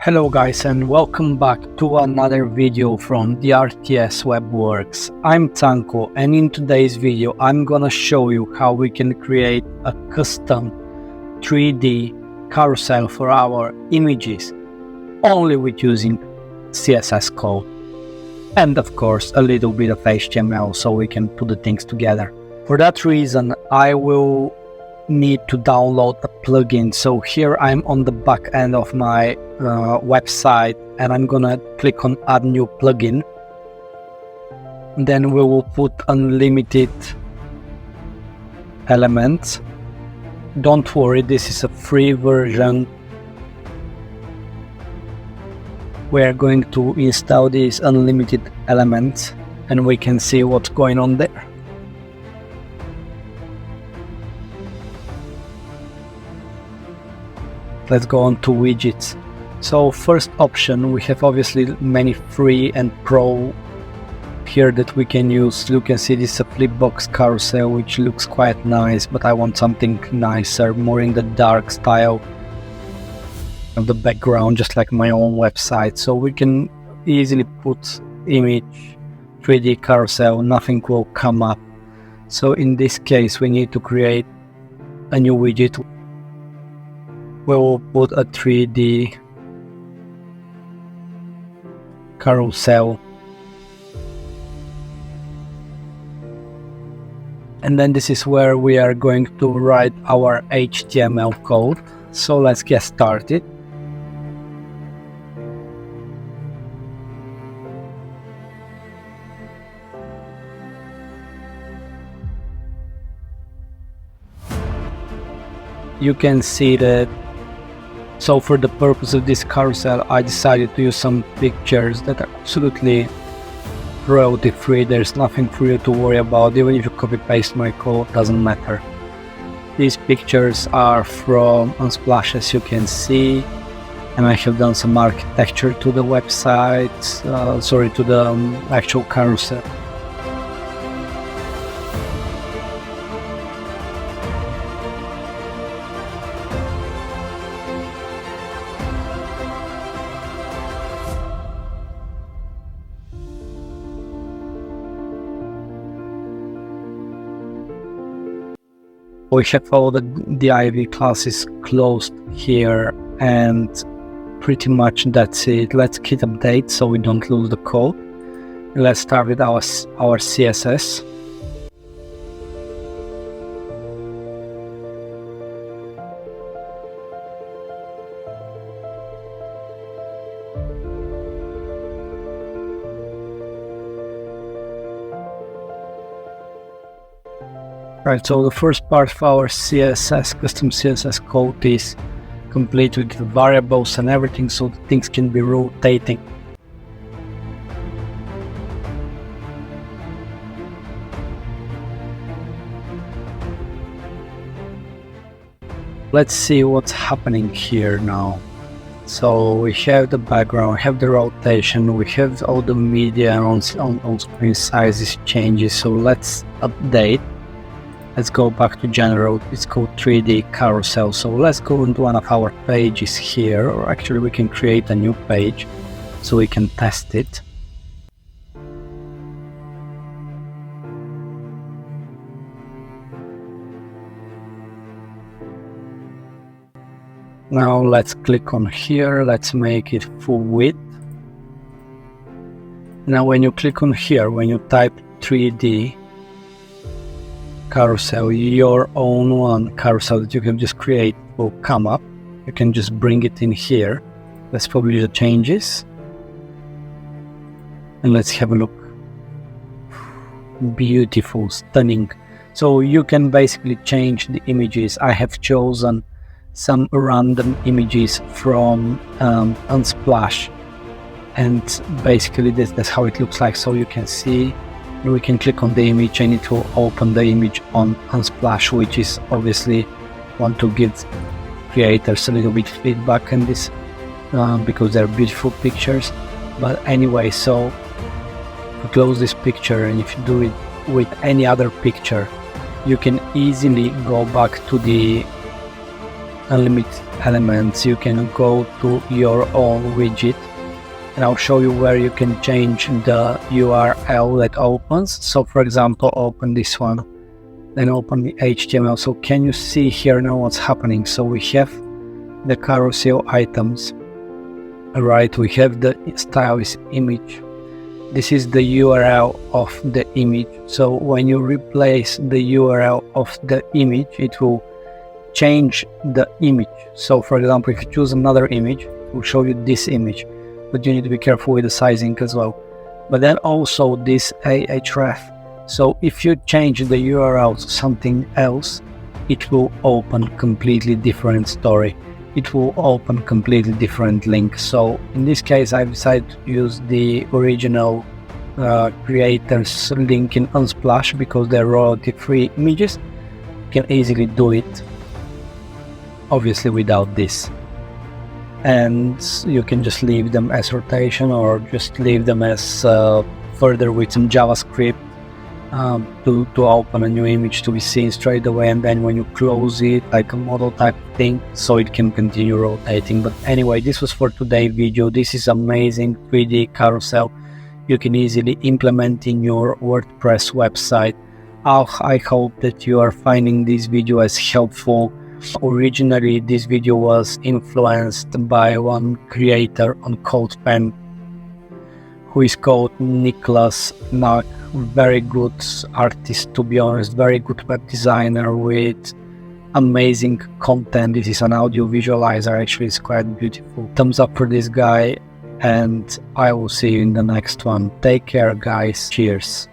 Hello guys, and welcome back to another video from DRTS Web Works. I'm Tanko, and in today's video I'm gonna show you how we can create a custom 3D carousel for our images only with using CSS code, and of course a little bit of HTML so we can put the things together. For that reason I will need to download a plugin. So here I'm on the back end of my website, and I'm gonna click on add new plugin. Then we will put unlimited elements. Don't worry, this is a free version. We're going to install these unlimited elements and we can see what's going on there. Let's go on to widgets. So first option, we have obviously many free and pro here that we can use. You can see this is a flipbox carousel which looks quite nice, but I want something nicer, more in the dark style of the background, just like my own website. So we can easily put image 3D carousel, nothing will come up. So in this case we need to create a new widget. We will put a 3D carousel, and then this is where we are going to write our HTML code. So let's get started. You can see that. So for the purpose of this carousel, I decided to use some pictures that are absolutely royalty free. There's nothing for you to worry about. Even if you copy paste my code, doesn't matter. These pictures are from Unsplash, as you can see, and I have done some architecture to the website, to the actual carousel. We have all the div classes closed here, and pretty much that's it. Let's hit update so we don't lose the code. Let's start with our CSS. Right, so the first part of our CSS, custom CSS code is complete with the variables and everything, so the things can be rotating. Let's see what's happening here now. So we have the background, we have the rotation, we have all the media on screen sizes changes. So let's update. Let's go back to general. It's called 3D carousel. So let's go into one of our pages here, or actually we can create a new page so we can test it. Now let's click on here. Let's make it full width. Now when you click on here, when you type 3D carousel, your own one carousel that you can just create will come up. You can just bring it in here. Let's publish the changes and let's have a look. Beautiful, stunning. So you can basically change the images. I have chosen some random images from Unsplash, and basically that's how it looks like. So you can see we can click on the image and it will open the image on Unsplash, which is obviously want to give creators a little bit feedback on this because they're beautiful pictures. But anyway, so if you close this picture and if you do it with any other picture, you can easily go back to the unlimited elements, you can go to your own widget, and I'll show you where you can change the URL that opens. So for example, open this one, then open the HTML. So can you see here now what's happening? So we have the carousel items, right? We have the style is image. This is the URL of the image. So when you replace the URL of the image, it will change the image. So for example, if you choose another image, it will show you this image, but you need to be careful with the sizing as well. But then also this ahref. So if you change the URL to something else, it will open completely different story. It will open completely different link. So in this case, I decided to use the original creators link in Unsplash because they're royalty-free images. You can easily do it, obviously without this. And you can just leave them as rotation, or just leave them as further with some JavaScript to open a new image to be seen straight away, and then when you close it, like a model type thing, so it can continue rotating. But anyway, this was for today's video. This is amazing 3D carousel you can easily implement in your WordPress website. I hope that you are finding this video as helpful. Originally, this video was influenced by one creator on CodePen, who is called Nicholas Nack. Very good artist, to be honest, very good web designer with amazing content. This is an audio visualizer, actually it's quite beautiful. Thumbs up for this guy, and I will see you in the next one. Take care guys, cheers.